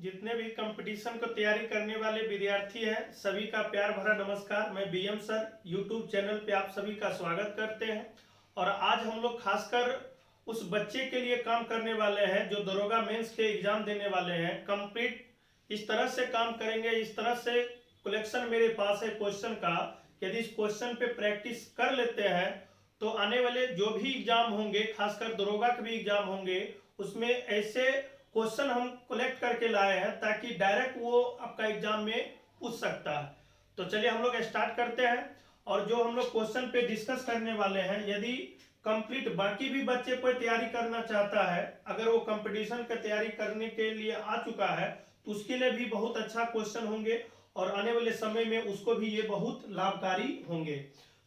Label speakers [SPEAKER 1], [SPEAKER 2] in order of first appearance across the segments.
[SPEAKER 1] जितने भी कंपटीशन को तैयारी करने वाले विद्यार्थी हैं सभी का प्यार भरा नमस्कार। मैं बीएम सर यूट्यूब चैनल पे आप सभी का स्वागत करते हैं। और आज हम लोग खासकर उस बच्चे के लिए काम करने वाले हैं जो दरोगा मेंस के एग्जाम देने वाले हैं। कंप्लीट इस तरह से काम करेंगे, इस तरह से कलेक्शन मेरे पास है क्वेश्चन का। यदि इस क्वेश्चन पे प्रैक्टिस कर लेते हैं तो आने वाले जो भी एग्जाम होंगे, खासकर दरोगा के भी एग्जाम होंगे, उसमें ऐसे क्वेश्चन हम कलेक्ट करके लाए हैं ताकि डायरेक्ट वो आपका एग्जाम में पूछ सकता है। तो चलिए हम लोग स्टार्ट करते हैं। और जो हम लोग क्वेश्चन पे डिस्कस करने वाले हैं, यदि कंप्लीट बाकी भी बच्चे कोई तैयारी करना चाहता है, अगर वो कंपटीशन का तैयारी करने के लिए आ चुका है तो उसके लिए भी बहुत अच्छा क्वेश्चन होंगे और आने वाले समय में उसको भी ये बहुत लाभकारी होंगे।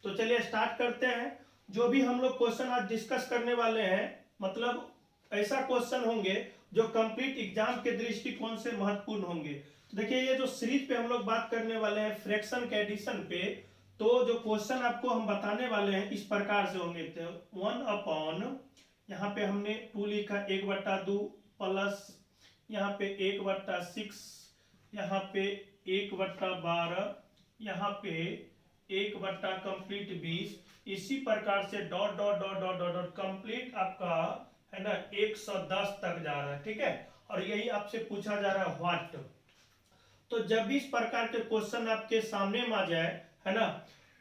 [SPEAKER 1] तो चलिए स्टार्ट करते हैं। जो भी हम लोग क्वेश्चन आज डिस्कस करने वाले हैं, मतलब ऐसा क्वेश्चन होंगे जो कंप्लीट एग्जाम के दृष्टिकोण से महत्वपूर्ण होंगे। तो देखिए ये जो सीरीज पे हम लोग बात करने वाले हैं फ्रैक्शन के एडिशन पे, तो जो क्वेश्चन आपको हम बताने वाले हैं इस प्रकार से होंगे। तो 1/, यहाँ पे हमने 2 लिखा, 1/2 प्लस यहाँ पे 1/6, यहाँ पे 1/12, यहाँ पे 1/ कंप्लीट 20। इसी प्रकार से dot dot dot dot dot dot complete आपका है ना 110 तक जा रहा है, ठीक है। और यही आपसे पूछा जा रहा है व्हाट। तो जब भी इस प्रकार के क्वेश्चन आपके सामने में आ जाए, है ना,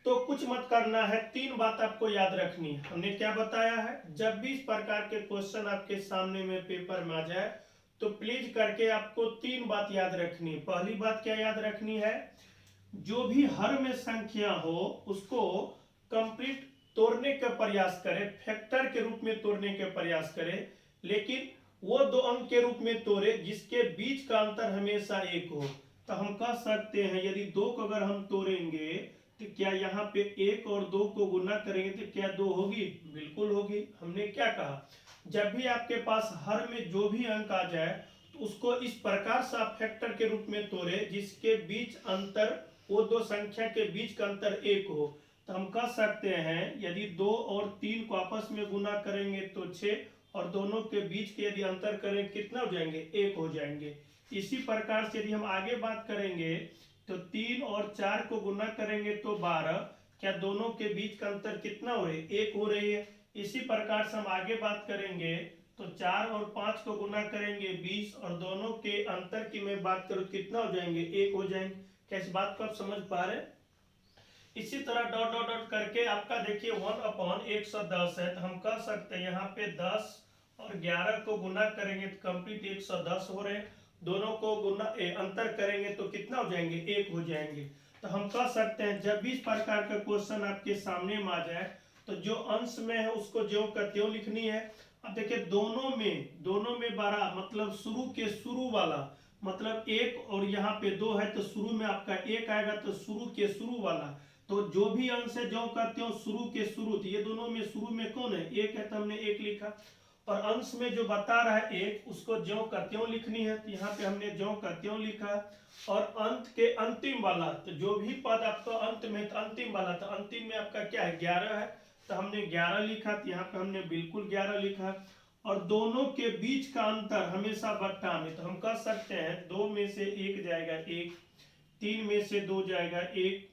[SPEAKER 1] तो कुछ मत करना है, 3 बात आपको याद रखनी है। हमने क्या बताया है, जब भी इस प्रकार के क्वेश्चन आपके सामने में पेपर में आ जाए तो प्लीज करके आपको 3 बात याद रखनी है। पहली बात क्या याद रखनी है, जो भी हर में संख्या हो उसको कंप्लीट तोड़ने का प्रयास करें, फैक्टर के रूप में तोड़ने के प्रयास करें, लेकिन वो 2 अंक के रूप में तोड़े जिसके बीच का अंतर हमेशा 1 हो। तो हम कह सकते हैं यदि 2 को अगर हम तोड़ेंगे तो क्या यहाँ पे 1 और 2 को गुना करेंगे तो क्या 2 होगी? बिल्कुल होगी। हमने क्या कहा, जब भी आपके पास हर में जो भी अंक आ जाए तो उसको इस प्रकार से आप फैक्टर के रूप में तोड़े जिसके बीच अंतर, वो 2 संख्या के बीच का अंतर 1 हो। तो हम कह सकते हैं यदि 2 और 3 को आपस में गुना करेंगे तो 6, और दोनों के बीच के यदि अंतर करें कितना हो जाएंगे? 1 हो जाएंगे। इसी प्रकार से यदि हम आगे बात करेंगे तो 3 और 4 को गुना करेंगे तो 12, क्या दोनों के बीच का अंतर कितना हो रही है? 1 हो रही है। इसी प्रकार से हम आगे बात करेंगे तो 4 और 5 को गुना करेंगे 20, और दोनों के अंतर की मैं बात करूं कितना हो जाएंगे? 1 हो जाएंगे। क्या इस बात को आप समझ पा रहे हैं? इसी तरह डॉट डॉट डॉट करके आपका देखिए 1/110 है, तो हम कह सकते हैं यहाँ पे 10 और 11 को गुना करेंगे तो कंप्लीट 110 हो रहे हैं। दोनों को गुना अंतर करेंगे तो कितना हो जाएंगे? 1 हो जाएंगे। तो हम कह सकते हैं जब भी इस प्रकार का क्वेश्चन आपके सामने में आ जाए तो जो अंश में है उसको ज्यों का त्यों लिखनी है। अब देखिए दोनों में 12 मतलब शुरू के शुरू वाला, मतलब 1 और यहाँ पे 2 है तो शुरू में आपका 1 आएगा, तो शुरू के शुरू वाला, तो जो भी अंश है ज्यों का त्यों शुरू के शुरू, तो ये दोनों में शुरू में कौन है? 1 है, तो हमने 1 लिखा। और अंश में जो बता रहा है 1, उसको ज्यों का त्यों लिखनी है, तो यहाँ पे हमने ज्यों का त्यों लिखा। और अंत के अंतिम वाला, तो जो भी पद आपका अंत में, तो अंतिम वाला, तो अंतिम में आपका क्या है? 11 है, तो हमने 11 लिखा, तो यहाँ पे हमने बिल्कुल 11 लिखा। और दोनों के बीच का अंतर हमेशा बट्टा में, तो हम कह सकते हैं 2 में से 1 जाएगा 1, 3 में से 2 जाएगा 1,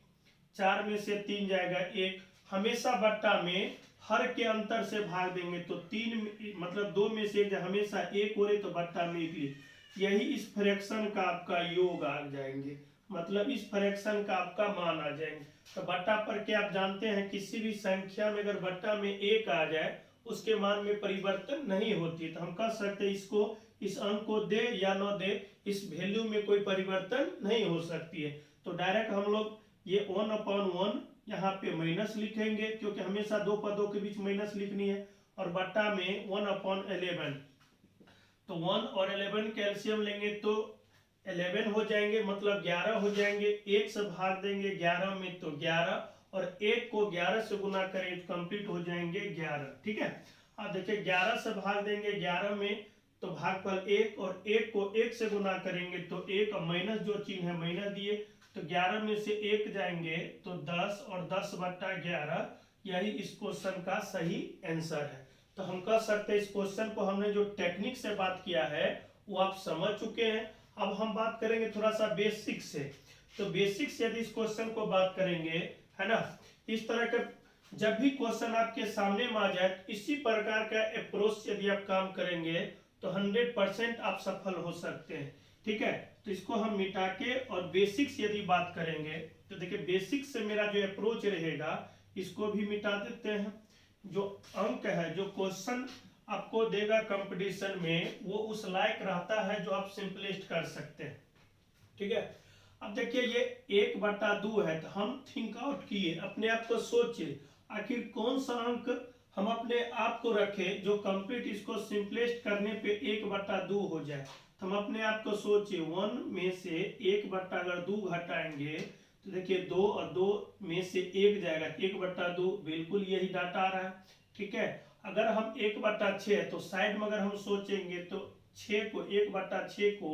[SPEAKER 1] 4 में से 3 जाएगा 1। हमेशा बट्टा में हर के अंतर से भाग देंगे तो 3 मतलब 2 में से 1 हमेशा 1 हो रहे तो बट्टा में 1 लिख, यही इस फ्रैक्शन का आपका योग आ जाएंगे, मतलब इस फ्रैक्शन का आपका मान आ जाएंगे। तो बट्टा पर के आप जानते हैं किसी भी संख्या में अगर बट्टा में 1 आ जाए उसके मान में परिवर्तन नहीं होती। तो हम कह सकते हैं इसको, इस अंक को दे या न दे, इस वैल्यू में कोई परिवर्तन नहीं हो सकती है। तो डायरेक्ट हम लोग ये 1/1 यहाँ पे माइनस लिखेंगे क्योंकि हमेशा 2 पदों के बीच माइनस लिखनी है। और बट्टा में 1/11, तो 1 और 11 कैल्शियम लेंगे तो 11 हो जाएंगे, मतलब 11 हो जाएंगे। 1 से भाग देंगे 11 में तो 11, और 1 को 11 से गुना करें तो कंप्लीट हो जाएंगे 11, ठीक है। अब देखिए 11 से भाग देंगे 11 में तो भागफल 1, और 1 को 1 से गुना करेंगे तो 1, माइनस जो चिन्ह है माइनस दिए, तो 11 में से 1 जाएंगे तो 10, और 10/11 यही इस क्वेश्चन का सही आंसर है। तो हम कह सकते हैं इस क्वेश्चन को हमने जो टेक्निक से बात किया है वो आप समझ चुके हैं। अब हम बात करेंगे थोड़ा सा बेसिक से। तो बेसिक से यदि इस क्वेश्चन को बात करेंगे, है ना, इस तरह का जब भी क्वेश्चन आपके सामने में आ जाए इसी प्रकार का अप्रोच यदि आप काम करेंगे तो 100% आप सफल हो सकते हैं। ठीक है, तो इसको हम मिटा के और बेसिक्स यदि बात करेंगे तो देखिए बेसिक्स से मेरा जो अप्रोच रहेगा इसको भी मिटा देते हैं। जो अंक है, जो क्वेश्चन आपको देगा कंपटीशन में, वो उस लायक रहता है जो आप सिंपलेस्ट कर सकते हैं। ठीक है, अब देखिए ये 1/2 है, तो हम थिंक आउट किए, अपने आप को सोचिए आखिर कौन सा अंक हम अपने आप को रखें जो कंप्लीट इसको सिंपलेस्ट करने पे 1/2 हो जाए। तो हम अपने आप को सोचिए 1 में से 1/2 घटाएंगे तो देखिए 2 और 2 में से 1 जाएगा, 1/2 बिल्कुल यही डाटा आ रहा है। ठीक है, अगर हम 1/6 है तो साइड में अगर हम सोचेंगे तो 6 को 1/6 को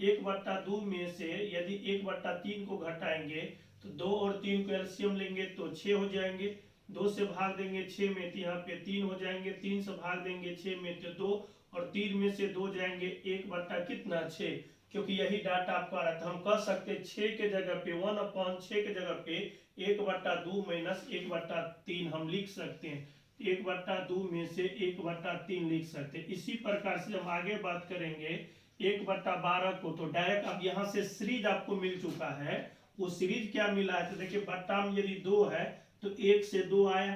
[SPEAKER 1] 1/2 में से यदि 1/3 को घटाएंगे तो 2 और 3 को एलसीएम लेंगे तो 6 हो जाएंगे, 2 से भाग देंगे 6 में तो यहाँ पे 3 हो जाएंगे, 3 से भाग देंगे 6 में तो 2 और 3 में से 2 जाएंगे 1/6, क्योंकि यही डाटा आपको आ रहा था। हम कह सकते हैं 6 के जगह पे 1/6 के जगह पे 1/2 माइनस 1/3 हम लिख सकते हैं, 1/2 में से 1/3 लिख सकते हैं। इसी प्रकार से हम आगे बात करेंगे 1/12 को, तो डायरेक्ट अब यहाँ से सीरीज आपको मिल चुका है। वो सीरीज क्या मिला है तो देखिए बट्टा में यदि 2 है तो 1 से 2 आया,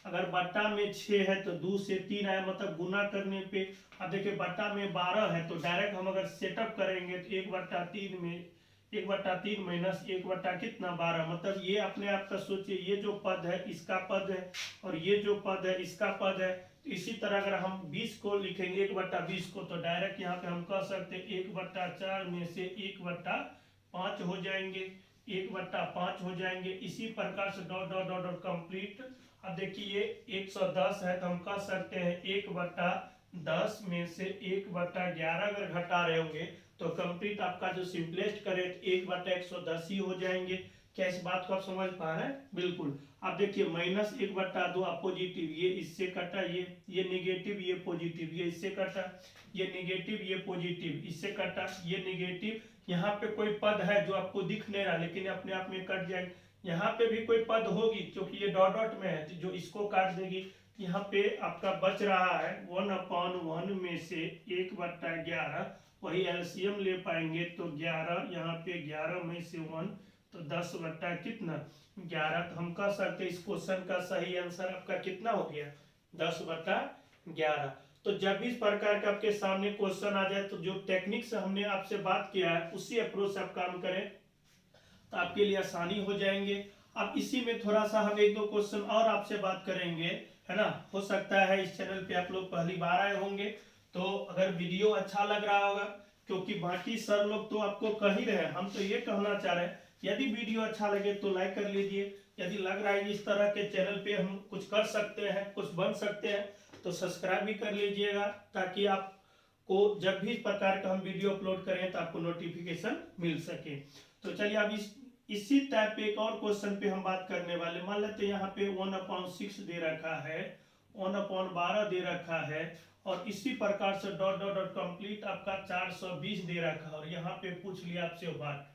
[SPEAKER 1] अगर बट्टा में 6 है तो 2 से 3 आया, मतलब गुना करने पे। अब देखिए बट्टा में 12 है तो डायरेक्ट हम अगर सेटअप करेंगे तो 1/3 में 1/3 माइनस 1/12, मतलब ये अपने आप का सोचिए, ये जो पद है इसका पद है और ये जो पद है इसका पद है। तो इसी तरह अगर हम 20 को लिखेंगे 1/20 को तो डायरेक्ट यहाँ पे हम कह सकते हैं 1/4 में से 1/5 हो जाएंगे, 1/5 हो जाएंगे। इसी प्रकार से dot dot dot dot complete. अब देखिए 110 है तो हम कह सकते हैं 1/10 में से 1/11 अगर घटा रहे होंगे तो कंप्लीट आपका जो सिंपलेस्ट करे 1/110 ही हो जाएंगे। क्या इस बात को आप समझ पा रहे हैं? बिल्कुल। अब देखिए माइनस 1/2 आप पॉजिटिव, ये इससे कटा, ये नेगेटिव, ये पॉजिटिव, ये इससे कटा, ये नेगेटिव, ये पॉजिटिव, इससे कटा, ये नेगेटिव। यहाँ पे कोई पद है जो आपको दिख नहीं रहा लेकिन अपने आप में कट जाएगा। यहाँ पे भी कोई पद होगी क्योंकि ये डॉट डॉट में है जो इसको काट देगी। यहाँ पे आपका बच रहा है 1/1 में से 1/11, वही एलसीएम ले पाएंगे तो 11, यहाँ पे 11 में से 1 तो 10 बट्टा कितना 11। तो हम कह सकते हैं इस क्वेश्चन का सही आंसर आपका कितना हो गया 10/11। तो जब इस प्रकार का आपके सामने क्वेश्चन आ जाए तो जो टेक्निक से हमने आपसे बात किया है उसी अप्रोच से आप काम करें तो आपके लिए आसानी हो जाएंगे। अब इसी में थोड़ा सा हम 1-2 क्वेश्चन और आपसे बात करेंगे, है ना। हो सकता है इस चैनल पे आप लोग पहली बार आए होंगे तो अगर वीडियो अच्छा लग रहा होगा, क्योंकि बाकी सर लोग तो आपको कह ही रहे हैं, हम तो ये कहना चाह रहे हैं यदि वीडियो अच्छा लगे तो लाइक कर लीजिए। यदि लग रहा है इस तरह के चैनल पे हम कुछ कर सकते हैं, कुछ बन सकते हैं तो सब्सक्राइब भी कर लीजिएगा, ताकि आपको जब भी इस प्रकार का हम वीडियो अपलोड करें तो आपको नोटिफिकेशन मिल सके। तो चलिए अब इसी टाइप पे एक और क्वेश्चन पे हम बात करने वाले। मान लेते हैं यहाँ पे 1/6 दे रखा है, 1/12 दे रखा है और इसी प्रकार से डॉट डॉट डॉट कंप्लीट आपका 420 दे रखा है और यहाँ पे पूछ लिया आपसे व्हाट।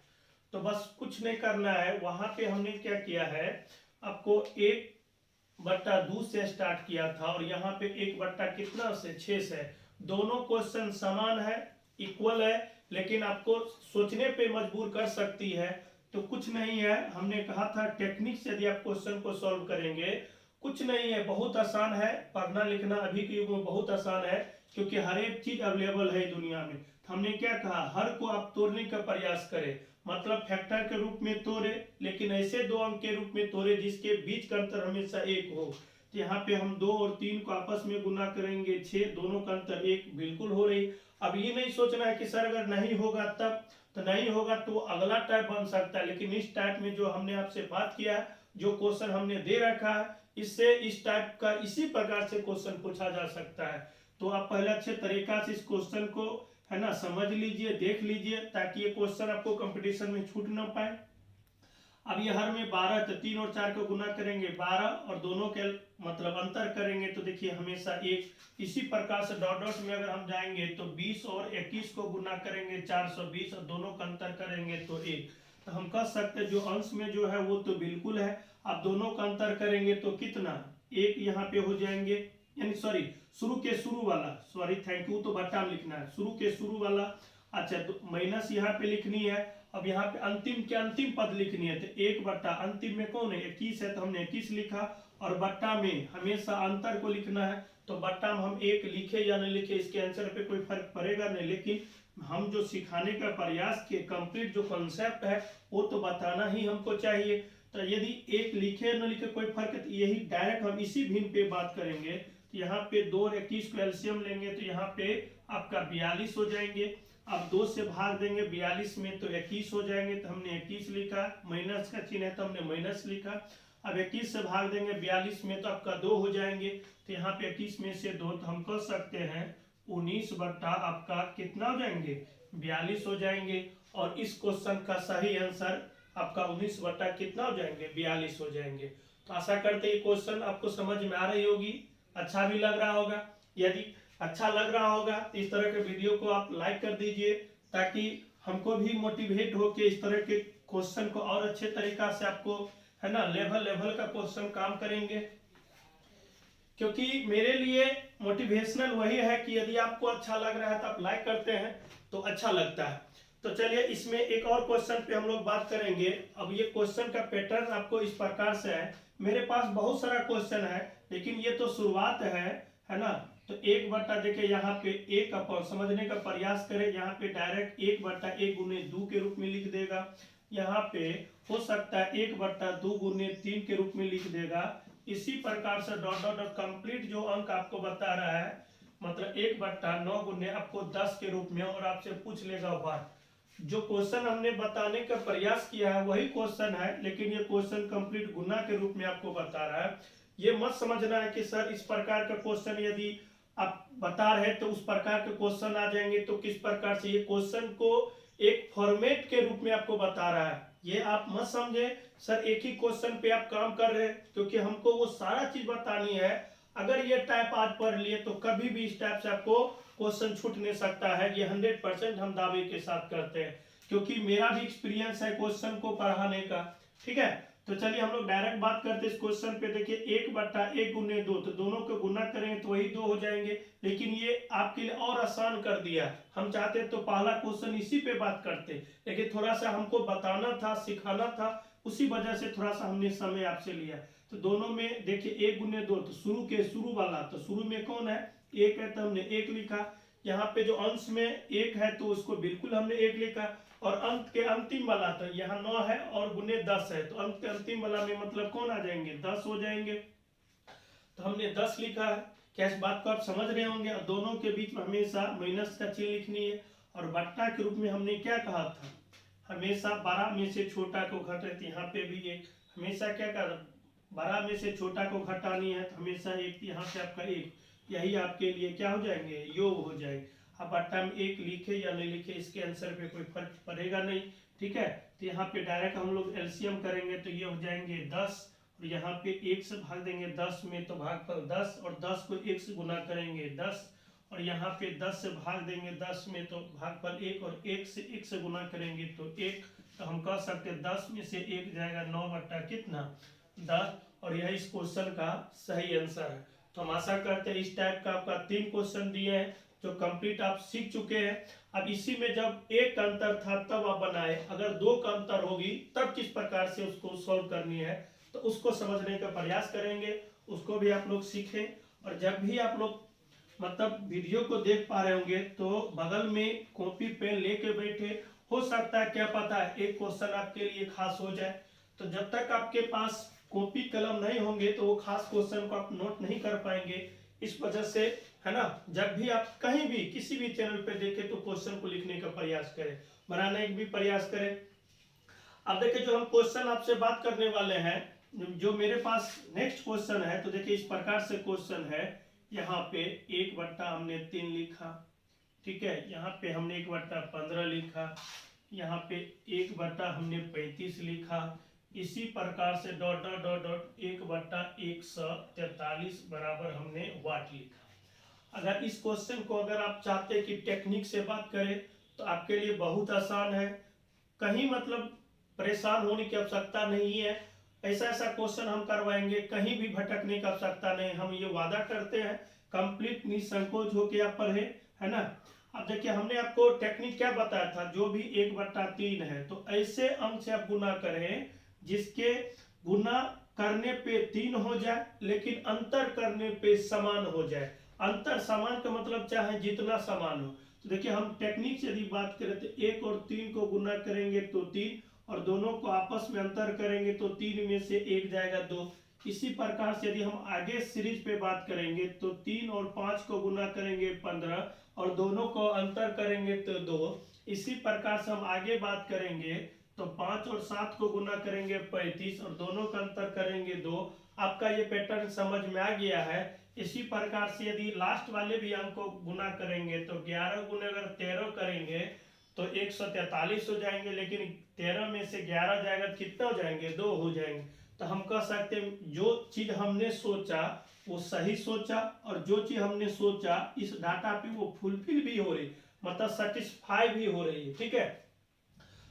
[SPEAKER 1] तो बस कुछ नहीं करना है, वहां पे हमने क्या किया है, आपको 1/2 से स्टार्ट किया था और यहाँ पे 1/6 से। दोनों क्वेश्चन समान है, इक्वल है, लेकिन आपको सोचने पे मजबूर कर सकती है। तो कुछ नहीं है, हमने कहा था टेक्निक से यदि आप क्वेश्चन को सॉल्व करेंगे कुछ नहीं है, बहुत आसान है। पढ़ना लिखना अभी के युग में बहुत आसान है क्योंकि हर एक चीज अवेलेबल है दुनिया में। तो हमने क्या कहा, हर को आप तोड़ने का प्रयास करें, मतलब फैक्टर के रूप में तोड़े, लेकिन ऐसे 2 अंक के रूप में तोड़े जिसके बीच का अंतर हमेशा 1 हो। तो यहाँ पे हम 2 और 3 को आपस में गुना करेंगे 6, दोनों का अंतर 1 बिल्कुल हो रही। अब ये नहीं सोचना है कि सर अगर नहीं होगा तब, तो नहीं होगा तो अगला टाइप बन सकता है। लेकिन इस टाइप में जो हमने आपसे बात किया है, जो क्वेश्चन हमने दे रखा है, इससे इस टाइप का इसी प्रकार से क्वेश्चन पूछा जा सकता है। तो आप पहले अच्छे तरीका से इस क्वेश्चन को, है ना, समझ लीजिए, देख लीजिए, ताकि ये क्वेश्चन आपको कंपटीशन में छूट ना पाए। अब ये हर में 12, तो 3 और 4 को गुना करेंगे 12, और दोनों के मतलब अंतर करेंगे तो देखिए हमेशा 1। इसी प्रकार से डॉट डॉट में अगर हम जाएंगे तो 20 और 21 को गुना करेंगे 420, और दोनों का अंतर करेंगे तो 1। तो हम कह सकते हैं जो अंश में जो है वो तो बिल्कुल है। अब दोनों का अंतर करेंगे तो कितना, 1 यहाँ पे हो जाएंगे, यानी सॉरी शुरू के शुरू वाला, सॉरी थैंक यू, तो बट्टा में लिखना है शुरू के शुरू वाला। अच्छा तो माइनस यहाँ पे लिखनी है। अब यहाँ पे अंतिम के अंतिम पद लिखनी है, तो 1 बट्टा अंतिम में कौन है 21 है, तो हमने 21 लिखा। और बट्टा में हमेशा अंतर को लिखना है, तो बट्टा में हम 1 लिखे या नहीं लिखे इसके आंसर पे कोई फर्क पड़ेगा नहीं, लेकिन हम जो सिखाने का प्रयास किए कंप्लीट जो कॉन्सेप्ट है वो तो बताना ही हमको चाहिए। तो यदि 1 लिखे न लिखे कोई फर्क, तो यही डायरेक्ट हम इसी भिन्न पे बात करेंगे। तो यहाँ पे 2 और 21 को एलसीएम लेंगे तो यहाँ पे आपका 42 हो जाएंगे। अब 2 से भाग देंगे 42 में तो 21 हो जाएंगे, तो हमने 21 लिखा। माइनस का चिन्ह है तो हमने माइनस लिखा। अब 21 से भाग देंगे 42 में तो आपका 2 हो जाएंगे, तो यहाँ पे 21 में से 2, तो हम कह सकते हैं 19 बट्टा आपका कितना हो जाएंगे 42 हो जाएंगे। और इस क्वेश्चन का सही आंसर आपका 19 बट्टा कितना हो जाएंगे 42 हो जाएंगे। तो आशा करते हैं क्वेश्चन आपको समझ में आ रही होगी, अच्छा भी लग रहा होगा। यदि अच्छा लग रहा होगा तो इस तरह के वीडियो को आप लाइक कर दीजिए, ताकि हमको भी मोटिवेट हो के इस तरह के क्वेश्चन को और अच्छे तरीका से आपको है ना लेवल का क्वेश्चन काम करेंगे। क्योंकि मेरे लिए मोटिवेशनल वही है कि यदि आपको अच्छा लग रहा है तो आप लाइक करते हैं तो अच्छा लगता है। तो चलिए इसमें एक और क्वेश्चन पे हम लोग बात करेंगे। अब ये क्वेश्चन का पैटर्न आपको इस प्रकार से है, मेरे पास बहुत सारा क्वेश्चन है लेकिन ये तो शुरुआत है ना। तो 1 बट्टा देखिए यहाँ पे 1 अपॉन समझने का प्रयास करें, यहाँ पे डायरेक्ट 1 बट्टा 1 गुने 2 के रूप में लिख देगा। यहाँ पे हो सकता है 1 बट्टा 2 गुने 3 के रूप में लिख देगा। इसी प्रकार से डॉट डॉट डॉट कंप्लीट जो अंक आपको बता रहा है मतलब 1 बट्टा 9 गुने आपको 10 के रूप में, और आपसे पूछ लेगा बार। जो क्वेश्चन हमने बताने का प्रयास किया है वही क्वेश्चन है, लेकिन ये क्वेश्चन कंप्लीट गुना के रूप में आपको बता रहा है। ये मत समझना है कि सर इस प्रकार का क्वेश्चन यदि आप बता रहे तो उस प्रकार के क्वेश्चन आ जाएंगे, तो किस प्रकार से, ये क्वेश्चन को एक फॉर्मेट के रूप में आपको बता रहा है। ये आप मत समझे सर एक ही क्वेश्चन पे आप काम कर रहे हैं, क्योंकि हमको वो सारा चीज बतानी है। अगर ये टाइप आज पढ़ लिए तो कभी भी इस टाइप से आपको क्वेश्चन छूट नहीं सकता है, ये 100% हम दावे के साथ करते हैं, क्योंकि मेरा भी एक्सपीरियंस है क्वेश्चन को पढ़ाने का। ठीक है, तो चलिए हम लोग डायरेक्ट बात करते हैं इस क्वेश्चन पे। देखिए 1 बट्टा 1 गुने 2, तो दोनों को गुना करेंगे तो वही 2 हो जाएंगे, लेकिन ये आपके लिए और आसान कर दिया। हम चाहते तो पहला क्वेश्चन इसी पे बात करते, लेकिन थोड़ा सा हमको बताना था सिखाना था, उसी वजह से थोड़ा सा हमने समय आपसे लिया। तो दोनों में देखिए 1 गुने 2, तो शुरू के शुरू वाला, तो शुरू में कौन है 1 है, तो हमने 1 लिखा। यहाँ पे जो अंश में 1 है तो उसको बिल्कुल हमने 1 लिखा। और अंत के अंतिम वाला तो यहाँ 9 है और गुने 10 है, तो अंत के अंतिम वाला में मतलब कौन आ जाएंगे 10 हो जाएंगे, तो हमने 10 लिखा है। क्या इस बात को आप समझ रहे होंगे। और दोनों के बीच में हमेशा माइनस का चिन्ह लिखनी है। और बट्टा के रूप में हमने क्या कहा था, हमेशा 12 में से छोटा को घटाते, यहाँ पे भी एक हमेशा क्या कर 12 में से छोटा को घटानी है, तो हमेशा एक यहाँ से आपका 1, यही आपके लिए क्या हो जाएंगे योग हो जाएगा। अब बट्टा में 1 लिखे या नहीं लिखे इसके आंसर पे कोई फर्क पड़ेगा नहीं। ठीक है, तो यहाँ पे डायरेक्ट हम लोग एलसीएम करेंगे तो ये हो जाएंगे 10, और यहाँ पे 1 से भाग देंगे 10 में तो भागफल 10, और 10 को 1 से गुना करेंगे 10, और यहाँ पे 10 से भाग देंगे 10 में तो भागफल 1, और 1 से गुना करेंगे तो 1। तो हम कह सकते हैं 10 में से 1 जाएगा 9 बट्टा कितना 10, और यह इस क्वेश्चन का सही आंसर है। तो हम आशा करते हैं इस टाइप का आपका 3 क्वेश्चन दिए हैं जो कंप्लीट आप सीख चुके हैं। अब इसी में जब 1 का अंतर था तब आप बनाए, अगर 2 का अंतर होगी तब किस प्रकार से उसको सॉल्व करनी है, तो उसको समझने का प्रयास करेंगे, उसको भी आप लोग सीखें। और जब भी आप लोग मतलब वीडियो को देख पा रहे होंगे तो बगल में कॉपी पेन लेके बैठे, हो सकता है क्या पता है एक क्वेश्चन आपके लिए खास हो जाए। तो जब तक आपके पास कॉपी कलम नहीं होंगे तो वो खास क्वेश्चन को आप नोट नहीं कर पाएंगे। इस वजह से है ना, जब भी आप कहीं भी किसी भी चैनल पे देखें तो क्वेश्चन को लिखने का प्रयास करें, बनाने का भी प्रयास करें। अब देखिए जो हम क्वेश्चन आपसे बात करने वाले हैं, जो मेरे पास नेक्स्ट क्वेश्चन है, तो देखिए इस प्रकार से क्वेश्चन है। यहाँ पे 1 बट्टा हमने 3 लिखा, ठीक है, यहाँ पे हमने 1 बट्टा 15 लिखा, यहाँ पे 1 बट्टा हमने 35 लिखा, इसी प्रकार से डॉट डॉट डॉट डॉट 1/143 बराबर हमने वाट लिखा। अगर इस क्वेश्चन को अगर आप चाहते हैं कि टेक्निक से बात करें तो आपके लिए बहुत आसान है, कहीं मतलब परेशान होने की आवश्यकता नहीं है। ऐसा ऐसा क्वेश्चन हम करवाएंगे, कहीं भी भटकने की आवश्यकता नहीं, हम ये वादा करते हैं। कंप्लीट निसंकोच होके आप पढ़े, है ना। अब देखिए हमने आपको टेक्निक क्या बताया था, जो भी 1/3 है तो ऐसे अंक से आप गुना करें जिसके गुना करने पे 3 हो जाए लेकिन अंतर करने पे समान हो जाए। अंतर समान का मतलब चाहे जितना समान हो। तो देखिए हम टेक्निक से यदि बात करें तो 1 और 3 को गुना करेंगे तो 3, और दोनों को आपस में अंतर करेंगे तो 3 में से 1 जाएगा 2। इसी प्रकार से यदि हम आगे सीरीज पे बात करेंगे तो 3 और 5 को गुना करेंगे 15, और दोनों को अंतर करेंगे तो 2। इसी प्रकार से हम आगे बात करेंगे तो 5 और 7 को गुना करेंगे 35, और दोनों का अंतर करेंगे 2। आपका ये पैटर्न समझ में आ गया है। इसी प्रकार से यदि लास्ट वाले भी अंक को गुना करेंगे तो 11 गुने अगर 13 करेंगे तो 143 हो जाएंगे, लेकिन 13 में से 11 जाएगा तो कितना हो जाएंगे, 2 हो जाएंगे। तो हम कह सकते हैं जो चीज हमने सोचा वो सही सोचा, और जो चीज हमने सोचा इस डाटा पे वो फुलफिल भी हो रही, मतलब सेटिस्फाई भी हो रही है। ठीक है,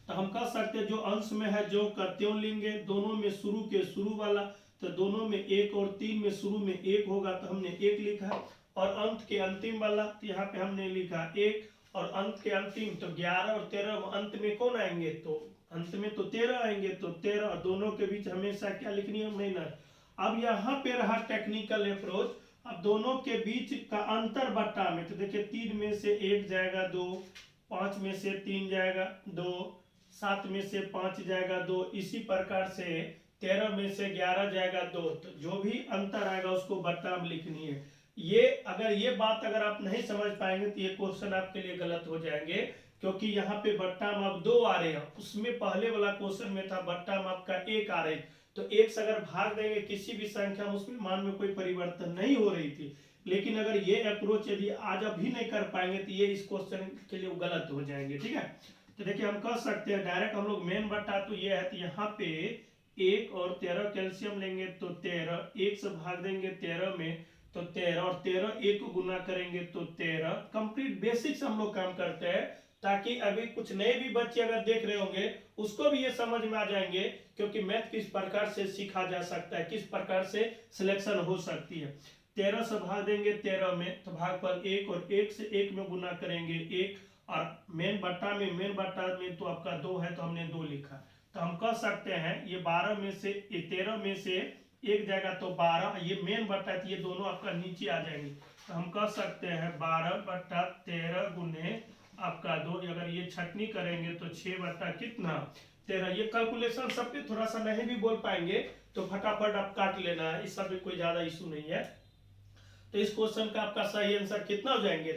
[SPEAKER 1] तो हम कह सकते हैं जो अंश में है जो का त्यों लेंगे, दोनों में शुरू के शुरू वाला, तो दोनों में 1 और 3 में शुरू में 1 होगा तो हमने 1 लिखा, और अंत के अंतिम वाला तो यहाँ पे हमने लिखा 1, और अंत के अंतिम तो 11 और 13, अंत में कौन आएंगे, तो अंत में तो 13 आएंगे, तो 13, और दोनों के बीच हमेशा क्या लिखनी है, माइनस। अब यहाँ पे रहा टेक्निकल अप्रोच। अब दोनों के बीच का अंतर बट्टा में, तो देखिए 3 में से 1 जाएगा 2, 5 में से 3 जाएगा 2, 7 में से 5 जाएगा 2, इसी प्रकार से 13 में से 11 जाएगा 2। तो जो भी अंतर आएगा उसको बट्टा में लिखनी है। ये अगर ये बात अगर आप नहीं समझ पाएंगे तो ये क्वेश्चन आपके लिए गलत हो जाएंगे, क्योंकि यहाँ पे बट्टा में अब 2 आ रहे हैं, उसमें पहले वाला क्वेश्चन में था बट्टा में आपका 1 आ रहे, तो 1 से अगर भाग देंगे किसी भी संख्या में उसमें मान में कोई परिवर्तन नहीं हो रही थी। लेकिन अगर ये अप्रोच यदि आज अभी नहीं कर पाएंगे तो ये इस क्वेश्चन के लिए गलत हो जाएंगे। ठीक है, तो देखिए हम कह सकते हैं डायरेक्ट हम लोग मेन बट्टा तो ये है, तो यहाँ पे 1 और 13 कैल्शियम लेंगे तो 13, 1 से भाग देंगे 13 में तो 13, और 13 1 को गुना करेंगे तो 13। कंप्लीट बेसिक्स हम लोग काम करते हैं ताकि अभी कुछ नए भी बच्चे अगर देख रहे होंगे उसको भी ये समझ में आ जाएंगे, क्योंकि मैथ किस प्रकार से सीखा जा सकता है, किस प्रकार से सिलेक्शन हो सकती है। 13 से भाग देंगे 13 में तो भागफल 1, और 1 से 1 में गुना करेंगे 1, और मेन बट्टा में तो आपका 2 है तो हमने 2 लिखा। तो हम कह सकते हैं ये 12 में से 13 में से 1 जाएगा तो 12, ये मेन बट्टा है, ये दोनों आपका नीचे आ जाएंगे। तो हम कह सकते हैं 12/13 गुने आपका 2, अगर ये छटनी करेंगे तो 6 बट्टा कितना 13। ये कैलकुलेशन सब पे थोड़ा सा नहीं भी बोल पाएंगे तो फटाफट आप काट लेना है, इस सब में कोई ज्यादा इशू नहीं है। तो इस क्वेश्चन का आपका सही आंसर कितना हो जाएंगे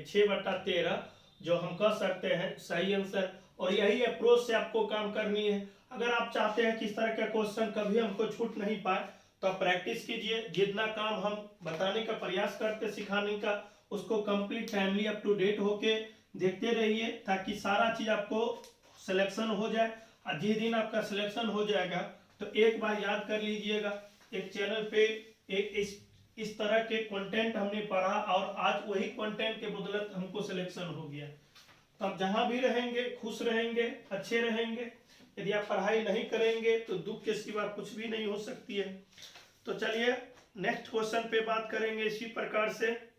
[SPEAKER 1] 6/13, जो हम कह सकते हैं सही आंसर। और यही अप्रोच से आपको काम करनी है। अगर आप चाहते हैं कि इस तरह का क्वेश्चन कभी हमको छूट नहीं पाए तो आप प्रैक्टिस कीजिए, जितना काम हम बताने का प्रयास करते सिखाने का उसको complete timely up to date होके देखते रहिए, ताकि सारा चीज आपको सिलेक्शन हो जाए। और जिस दिन आपका सिलेक्शन हो जाएगा तो एक बार याद कर लीजिएगा, एक चैनल पे एक इस तरह के कंटेंट हमने पढ़ा और आज वही कंटेंट के बदौलत हमको सिलेक्शन हो गया। तो आप जहां भी रहेंगे खुश रहेंगे, अच्छे रहेंगे। यदि आप पढ़ाई नहीं करेंगे तो दुख के सिवा कुछ भी नहीं हो सकती है। तो चलिए नेक्स्ट क्वेश्चन पे बात करेंगे इसी प्रकार से।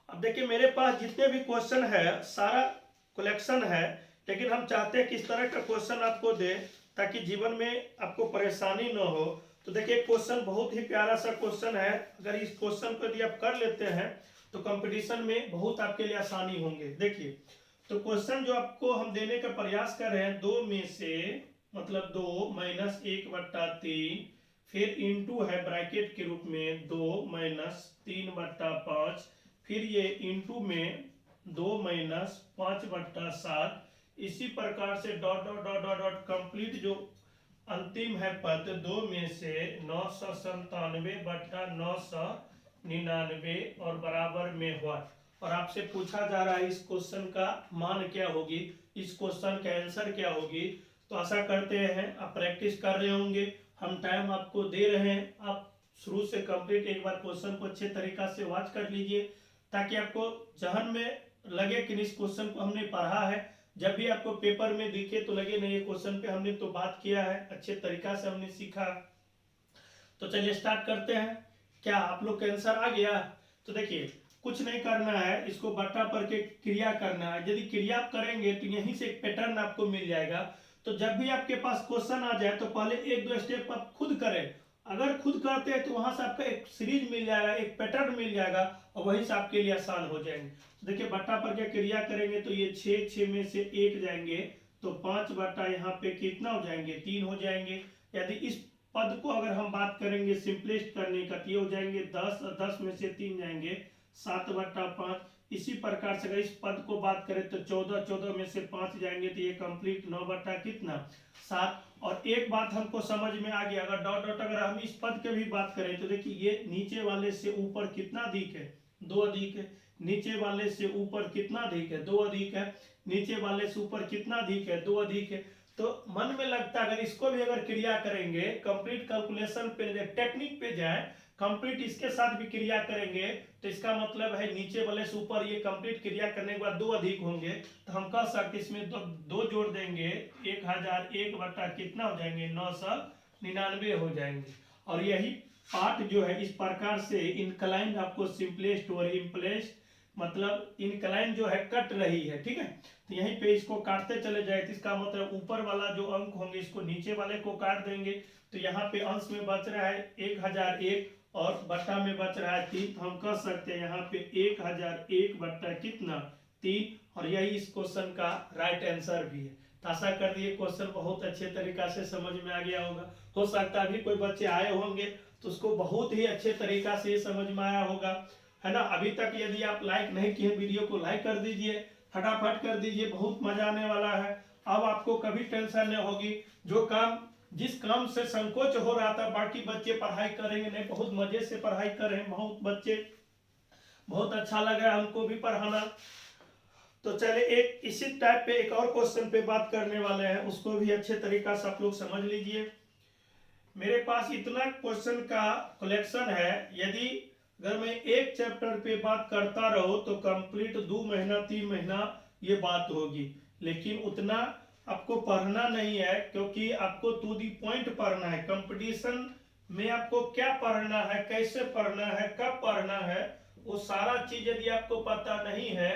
[SPEAKER 1] अब देखिए मेरे पास जितने भी क्वेश्चन है सारा कलेक्शन है, लेकिन हम चाहते हैं कि इस तरह का क्वेश्चन आपको दे ताकि जीवन में आपको परेशानी न हो। तो देखिए क्वेश्चन बहुत ही प्यारा सा क्वेश्चन है, अगर इस क्वेश्चन को यदि आप कर लेते हैं तो कंपटीशन में बहुत आपके लिए आसानी होंगे। देखिए तो क्वेश्चन जो आपको हम देने का प्रयास कर रहे हैं, 2 में से मतलब 2 माइनस 1/3, फिर इंटू है ब्रैकेट के रूप में 2 माइनस 3/5, फिर ये इंटू में 2 माइनस 5/7, इसी प्रकार से dot dot dot dot dot complete जो अंतिम है पद 2 में से 997/999 और बराबर में हुआ। और आपसे पूछा जा रहा है इस क्वेश्चन का मान क्या होगी, इस क्वेश्चन का आंसर क्या होगी। तो तो आशा करते हैं आप प्रैक्टिस कर रहे होंगे, हम टाइम आपको दे रहे हैं, आप शुरू से कंप्लीट एक बार क्वेश्चन को अच्छे तरीका से वॉच कर लीजिए, ताकि आपको जहन में लगे कि इस क्वेश्चन को हमने पढ़ा है, जब भी आपको पेपर में दिखे तो लगे नहीं ये क्वेश्चन पे हमने तो बात किया है, अच्छे तरीका से हमने सीखा। तो चलिए स्टार्ट करते हैं। क्या आप लोग का आंसर आ गया? तो देखिए कुछ नहीं करना है, इसको बटा पर के क्रिया करना है। यदि क्रिया आप करेंगे तो यहीं से एक पैटर्न आपको मिल जाएगा। तो जब भी आपके पास क्वेश्चन आ जाए तो पहले एक दो स्टेप आप खुद करें। अगर खुद करते हैं तो वहां से आपका एक सीरीज मिल जाएगा, एक पैटर्न मिल जाएगा, और वहीं से आपके लिए आसान हो जाएंगे। तो देखिए बटा पर के क्रिया करेंगे तो ये 6 में से 1 जाएंगे, तो 5 बटा यहाँ पे कितना हो जाएंगे? 3 हो जाएंगे। यदि इस पद को अगर हम बात करेंगे सिंपलिस्ट करने का तो ये हो जाएंगे 10, और 10 में से 3 जाएंगे 7 बटा 5। इसी प्रकार से अगर इस पद को बात करें तो 14, 14 में से 5 जाएंगे तो ये कंप्लीट 9 बटा कितना? 7। और एक बात हमको समझ में आ गया, अगर डॉट डॉट अगर हम इस पद के भी बात करें तो देखिए ये नीचे वाले से ऊपर कितना अधिक है? 2 अधिक है। नीचे वाले से ऊपर कितना अधिक है? 2 अधिक है। नीचे वाले से ऊपर कितना अधिक है? 2 अधिक है। तो मन में लगता है अगर इसको भी अगर क्रिया करेंगे, कंप्लीट कैलकुलेशन पे टेक्निक पे जाए, कंप्लीट इसके साथ भी क्रिया करेंगे तो इसका मतलब है नीचे वाले से ऊपर ये कंप्लीट क्रिया करने के बाद 2 अधिक होंगे, तो हम कह सकते इसमें दो जोड़ देंगे 1001 बटा कितना हो जाएंगे? 999 हो जाएंगे। और यही पार्ट जो है इस प्रकार से इनक्लाइन आपको सिंपलेस्ट और इम्प्लेस्ट मतलब इनक्लाइन जो है कट रही है, ठीक है। तो यहीं पे इसको काटते चले जाए तो इसका मतलब ऊपर वाला जो अंक होंगे इसको नीचे वाले को काट देंगे, तो यहाँ पे अंश में बच रहा है 1001 और बट्टा में बच रहा है 3, तो हम कह सकते हैं यहाँ पे 1001 बट्टा कितना? 3। और यही इस क्वेश्चन का राइट आंसर भी है। तो आशा कर दिए क्वेश्चन बहुत अच्छे तरीका से समझ में आ गया होगा। हो सकता है अभी कोई बच्चे आए होंगे तो उसको बहुत ही अच्छे तरीका से समझ में आया होगा, है ना। अभी तक यदि आप लाइक नहीं किए वीडियो को लाइक कर दीजिए, फटाफट कर दीजिए, बहुत मजा आने वाला है। अब आपको कभी टेंशन नहीं होगी। जो काम जिस काम से संकोच हो रहा था बाकी बच्चे पढ़ाई करेंगे नहीं, बहुत मजे से पढ़ाई कर रहे हैं बहुत बच्चे, बहुत अच्छा लग रहा है हमको भी पढ़ाना। तो चलिए एक इसी टाइप पे एक और क्वेश्चन पे बात करने वाले हैं, उसको भी अच्छे तरीका से आप लोग समझ लीजिए। मेरे पास इतना क्वेश्चन का कलेक्शन है, यदि अगर मैं एक चैप्टर पे बात करता रहो तो कंप्लीट 2 महीना 3 महीना ये बात होगी, लेकिन उतना आपको पढ़ना नहीं है, क्योंकि आपको टू दी पॉइंट पढ़ना है। कंपटीशन में आपको क्या पढ़ना है, कैसे पढ़ना है, कब पढ़ना है, वो सारा चीज यदि आपको पता नहीं है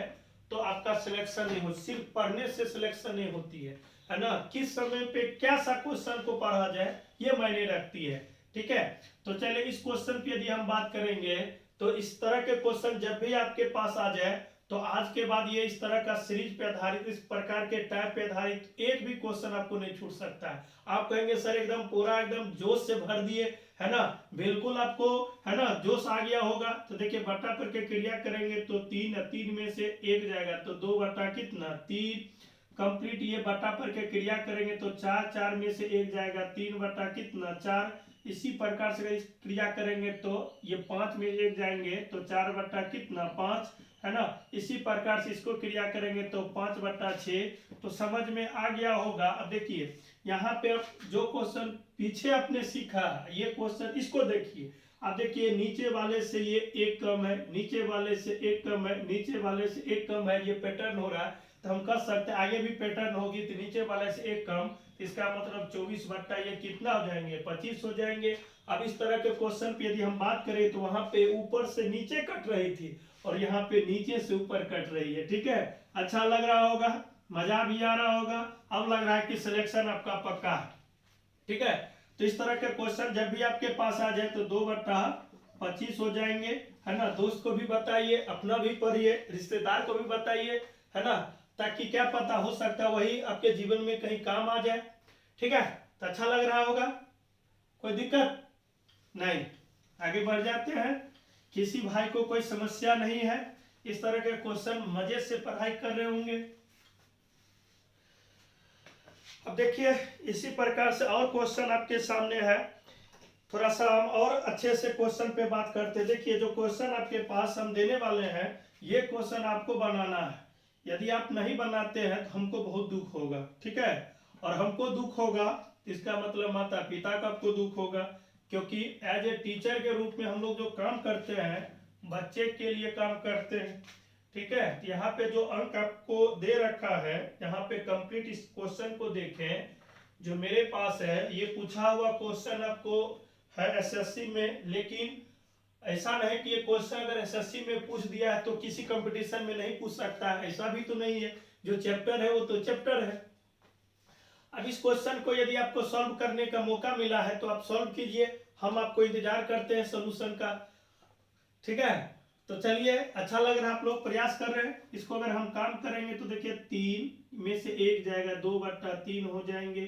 [SPEAKER 1] तो आपका सिलेक्शन नहीं हो। सिर्फ पढ़ने से सिलेक्शन नहीं होती है ना। किस समय पे क्या सा क्वेश्चन को पढ़ा जाए ये मायने रखती है, ठीक है। तो चलिए इस क्वेश्चन की यदि हम बात करेंगे तो इस तरह के क्वेश्चन जब भी आपके पास आ जाए तो आज के बाद ये इस तरह का सीरीज पे आधारित, इस प्रकार के टाइप पे आधारित एक भी क्वेश्चन आपको नहीं छूट सकता है। आप कहेंगे सर एकदम पूरा एकदम जोश से भर दिए, है ना। बिल्कुल आपको, है ना, जोश आ गया होगा। तो देखिए बटा करके क्रिया करेंगे तो 3 में से 1 जाएगा तो 2 बटा कितना? 3। कंप्लीट ये बटा पर के क्रिया करेंगे तो 4 में से 1 जाएगा 3 बटा कितना? 4। इसी प्रकार से इस क्रिया करेंगे तो ये 5 में 1 जाएंगे तो 4 बटा कितना? 5, है ना। इसी प्रकार से इसको क्रिया करेंगे तो 5 बटा 6। तो समझ में आ गया होगा। अब देखिए यहाँ पे अब जो क्वेश्चन पीछे आपने सीखा ये क्वेश्चन इसको देखिए। अब देखिए नीचे वाले से ये 1 कम है, नीचे वाले से 1 कम है, नीचे वाले से 1 कम है, ये पैटर्न हो रहा है। तो हम कह सकते हैं आगे भी पैटर्न होगी तो नीचे वाले से 1 कम, इसका मतलब 24 बट्टा ये कितना हो जाएंगे? 25 हो जाएंगे। अब इस तरह के क्वेश्चन पे यदि हम बात करें तो वहां पे ऊपर से नीचे कट रही थी और यहाँ पे नीचे से ऊपर कट रही है, ठीक है। अच्छा लग रहा होगा, मजा भी आ रहा होगा। अब लग रहा है कि सिलेक्शन आपका पक्का है, ठीक है। तो इस तरह के क्वेश्चन जब भी आपके पास आ जाए तो 2 बट्टा 25 हो जाएंगे, है ना। दोस्त को भी बताइए, अपना भी पढ़िए, रिश्तेदार को भी बताइए, है ना, ताकि क्या पता हो सकता है वही आपके जीवन में कहीं काम आ जाए, ठीक है। तो अच्छा लग रहा होगा, कोई दिक्कत नहीं। आगे बढ़ जाते हैं। किसी भाई को कोई समस्या नहीं है, इस तरह के क्वेश्चन मजे से पढ़ाई कर रहे होंगे। अब देखिए इसी प्रकार से और क्वेश्चन आपके सामने है, थोड़ा सा हम और अच्छे से क्वेश्चन पे बात करते हैं। देखिए जो क्वेश्चन आपके पास हम देने वाले हैं ये क्वेश्चन आपको बनाना है। यदि आप नहीं बनाते हैं तो हमको बहुत दुख होगा, ठीक है। और हमको दुख होगा तो इसका मतलब माता पिता का आपको दुख होगा, क्योंकि एज ए टीचर के रूप में हम लोग जो काम करते हैं बच्चे के लिए काम करते हैं। ठीक है, यहाँ पे जो अंक आपको दे रखा है, यहाँ पे कंप्लीट इस क्वेश्चन को देखें जो मेरे पास है। ये पूछा हुआ क्वेश्चन आपको है एसएससी में, लेकिन ऐसा नहीं कि ये क्वेश्चन अगर एसएससी में पूछ दिया है तो किसी कंपटीशन में नहीं पूछ सकता है, ऐसा भी तो नहीं है। जो चैप्टर है वो तो चैप्टर है। अब इस क्वेश्चन को यदि आपको सॉल्व करने का मौका मिला है तो आप सॉल्व कीजिए, हम आपको इंतजार करते हैं सोल्यूशन का। ठीक है, तो चलिए, अच्छा लग रहा है आप लोग प्रयास कर रहे हैं। इसको अगर हम काम करेंगे तो देखिए 3 में से 1 जाएगा, 2/3 हो जाएंगे।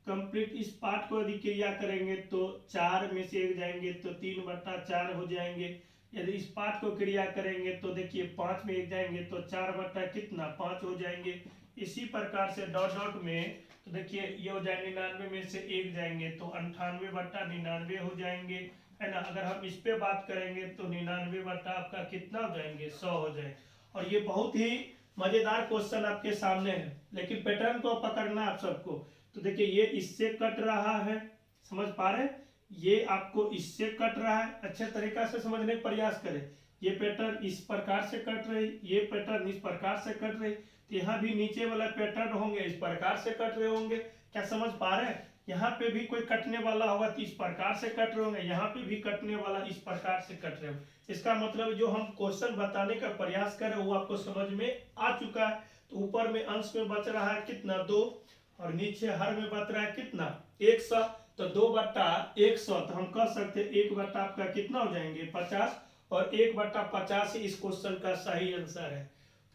[SPEAKER 1] कंप्लीट इस पार्ट को यदि क्रिया करेंगे तो 4 में से 1 जाएंगे तो 3/4 हो जाएंगे। यदि इस पार्ट को क्रिया करेंगे तो देखिए 5 में 1 जाएंगे तो 4/5 हो जाएंगे। इसी प्रकार से डॉट डॉट में तो देखिए ये हो जाए 99 में से 1 जाएंगे तो 98/99 हो जाएंगे, है ना। अगर हम इस पे बात करेंगे तो 99 बटा आपका कितना हो जाएंगे, 100 हो जाए। और ये बहुत ही मजेदार क्वेश्चन आपके सामने है, लेकिन पैटर्न को पकड़ना आप सबको। तो देखिए ये इससे कट रहा है, समझ पा रहे हैं, ये आपको इससे कट रहा है, अच्छे तरीका से समझने का प्रयास करें। ये पैटर्न इस प्रकार से कट रही, ये पैटर्न इस प्रकार से कट रही, तो यहाँ भी नीचे वाला पैटर्न होंगे इस प्रकार से कट रहे होंगे। क्या समझ पा रहे हैं? यहाँ पे भी कोई कटने वाला होगा तो इस प्रकार से कट रहे होंगे, यहाँ पे भी कटने वाला इस प्रकार से कट रहे होंगे। इसका मतलब जो हम क्वेश्चन बताने का प्रयास कर रहे हैं वो आपको समझ में आ चुका है। तो ऊपर में अंश में बच रहा है कितना, 2, और नीचे हर में बच रहा है कितना, 100। तो 2/100 तो हम कह सकते हैं 1 आपका कितना हो जाएंगे, 50, और 1/50 ही इस क्वेश्चन का सही आंसर है।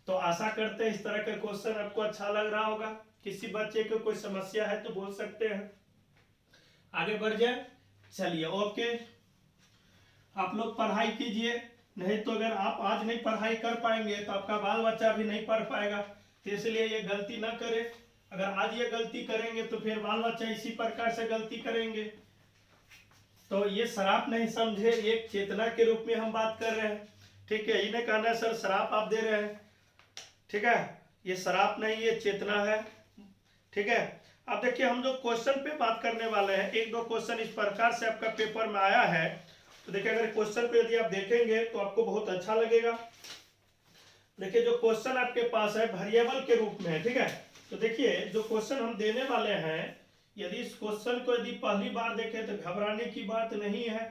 [SPEAKER 1] तो आशा करते हैं इस तरह का क्वेश्चन आपको अच्छा लग रहा होगा। किसी बच्चे को कोई समस्या है तो बोल सकते हैं, आगे बढ़ जाए। चलिए ओके, आप लोग पढ़ाई कीजिए, नहीं तो अगर आप आज नहीं पढ़ाई कर पाएंगे तो आपका बाल बच्चा भी नहीं पढ़ पाएगा। तो इसलिए ये गलती ना करें, अगर आज ये गलती करेंगे तो फिर बाल बच्चा इसी प्रकार से गलती करेंगे। तो ये शराप नहीं समझे, एक चेतना के रूप में हम बात कर रहे हैं। ठीक है, इन्हें कहना है सर शराप आप दे रहे हैं। ठीक है, ये शराप नहीं, ये चेतना है। ठीक है, अब देखिए हम जो क्वेश्चन पे बात करने वाले हैं, 1-2 क्वेश्चन इस प्रकार से आपका पेपर में आया है। तो देखिए अगर क्वेश्चन पे यदि आप देखेंगे तो आपको बहुत अच्छा लगेगा। देखिए जो क्वेश्चन आपके पास है वेरिएबल के रूप में है। ठीक है, तो देखिए जो क्वेश्चन हम देने वाले हैं, यदि इस क्वेश्चन को यदि पहली बार देखें तो घबराने की बात नहीं है।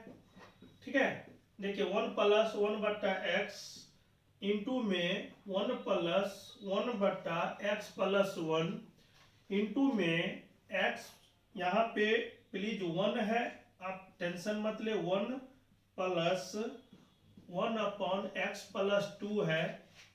[SPEAKER 1] ठीक है, देखिए 1 + 1/x इंटू में 1 + 1/x + 1 इंटू में x, यहाँ पे प्लीज 1 है, आप टेंशन मत ले, 1 + 1/x + 2 है।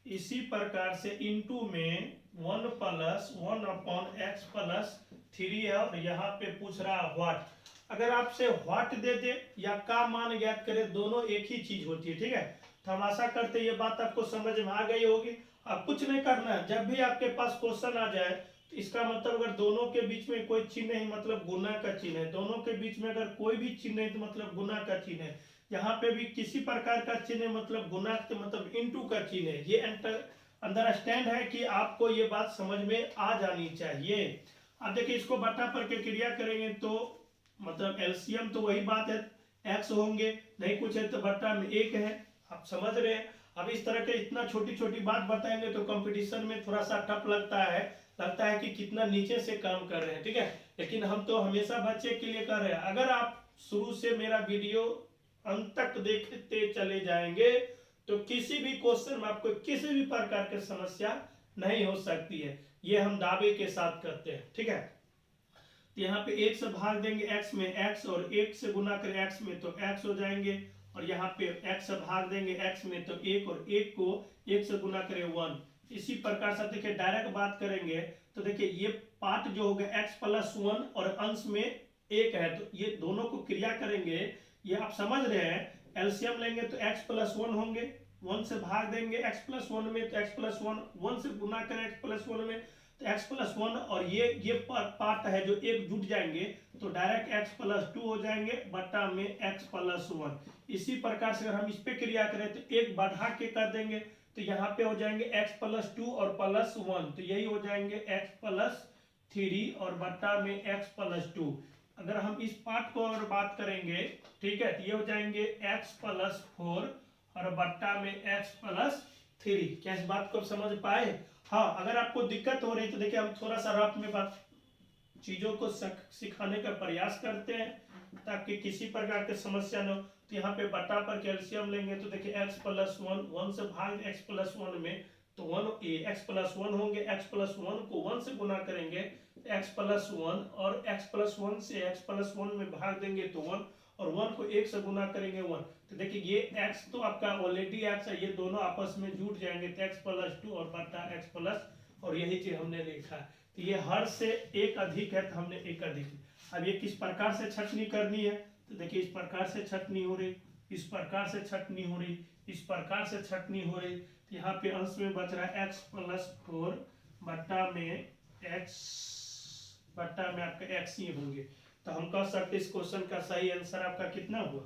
[SPEAKER 1] इसी प्रकार से इंटू में 1 + 1/x + 3 है, और यहाँ पे पूछ रहा है व्हाट। अगर आपसे व्हाट दे दे या का मान ज्ञात करे, दोनों एक ही चीज होती है। ठीक है, तो हम आशा करते ये बात आपको समझ में आ गई होगी। अब कुछ नहीं करना है, जब भी आपके पास क्वेश्चन आ जाए तो इसका मतलब अगर दोनों के बीच में कोई चिन्ह नहीं मतलब गुना का चिन्ह है, दोनों के बीच में अगर कोई भी चिन्ह नहीं तो मतलब गुना का चिन्ह है। यहाँ पे भी किसी प्रकार का चिन्ह मतलब गुना मतलब इंटू का चिन्ह है। ये अंडरस्टैंड है कि आपको ये बात समझ में आ जानी चाहिए। अब देखिए इसको बटा पर के क्रिया करेंगे तो मतलब एलसीएम तो वही बात है, एक्स होंगे, नहीं कुछ है तो बटा में 1 है, आप समझ रहे हैं। अब इस तरह के इतना छोटी छोटी बात बताएंगे तो कंपटीशन में थोड़ा सा टफ लगता है कि कितना नीचे से काम कर रहे हैं। ठीक है, लेकिन हम तो हमेशा बच्चे के लिए कर रहे हैं। अगर आप शुरू से मेरा वीडियो अंत तक देखते चले जाएंगे तो किसी भी क्वेश्चन में आपको किसी भी प्रकार की समस्या नहीं हो सकती है, ये हम दावे के साथ करते हैं। ठीक है, तो यहाँ पे 1 से भाग देंगे x में x, और 1 से गुना करें x में तो x हो जाएंगे, और यहाँ पे x से भाग देंगे x में तो 1, और 1 को 1 से गुना करें 1। इसी प्रकार से देखिए डायरेक्ट बात करेंगे तो देखिए ये पार्ट जो हो गया x + 1 और अंश में 1 है, तो ये दोनों को क्रिया करेंगे, ये आप समझ रहे हैं। एलसीएम लेंगे तो x + 1 होंगे, 1 से भाग देंगे x + 1 में तो x + 1, 1 से गुना करें x + 1 में तो x + 1, और ये पार्ट है जो एक जुट जाएंगे तो डायरेक्ट x + 2 हो जाएंगे बटा में x + 1। इसी प्रकार से अगर हम इस पे क्रिया करें तो 1 बढ़ा के कर देंगे तो यहाँ पे हो जाएंगे x + 2 और +1, तो यही हो जाएंगे x + 3 और बट्टा में x+2। अगर हम इस पार्ट को और बात करेंगे, ठीक है, तो ये हो जाएंगे x+4 और बट्टा में x+3। क्या इस बात को समझ पाए? हाँ, अगर आपको दिक्कत हो रही तो देखिए हम थोड़ा सा रफ में बात चीजों को सिखाने का प्रयास करते हैं ताकि किसी प्रकार की समस्या न हो। तो यहाँ पे बटा पर कैल्शियम लेंगे तो देखिए x+1, 1 से भाग x+1 में, तो 1 x+1 होंगे, x+1 को 1 से गुना करेंगे x+1 और x+1 से x+1 में भाग देंगे तो 1 और 1 को 1 से गुना करेंगे 1। तो देखिए ये x तो आपका ऑलरेडी x है, ये दोनों आपस में जुड़ जाएंगे तो x+2 और बटा x+, और यही चीज हमने लिखा है। तो ये हर से एक अधिक है तो हमने एक अधिक। अब ये किस प्रकार से छटनी करनी है, तो देखिए इस प्रकार से छटनी हो रही, इस प्रकार से छटनी हो रही, इस प्रकार से छटनी हो रही। तो यहाँ पे अंश में बच रहा है x+4 बट्टा में x बट्टा में आपका x ही होंगे। तो हम कह सकते इस क्वेश्चन का सही आंसर आपका कितना हुआ?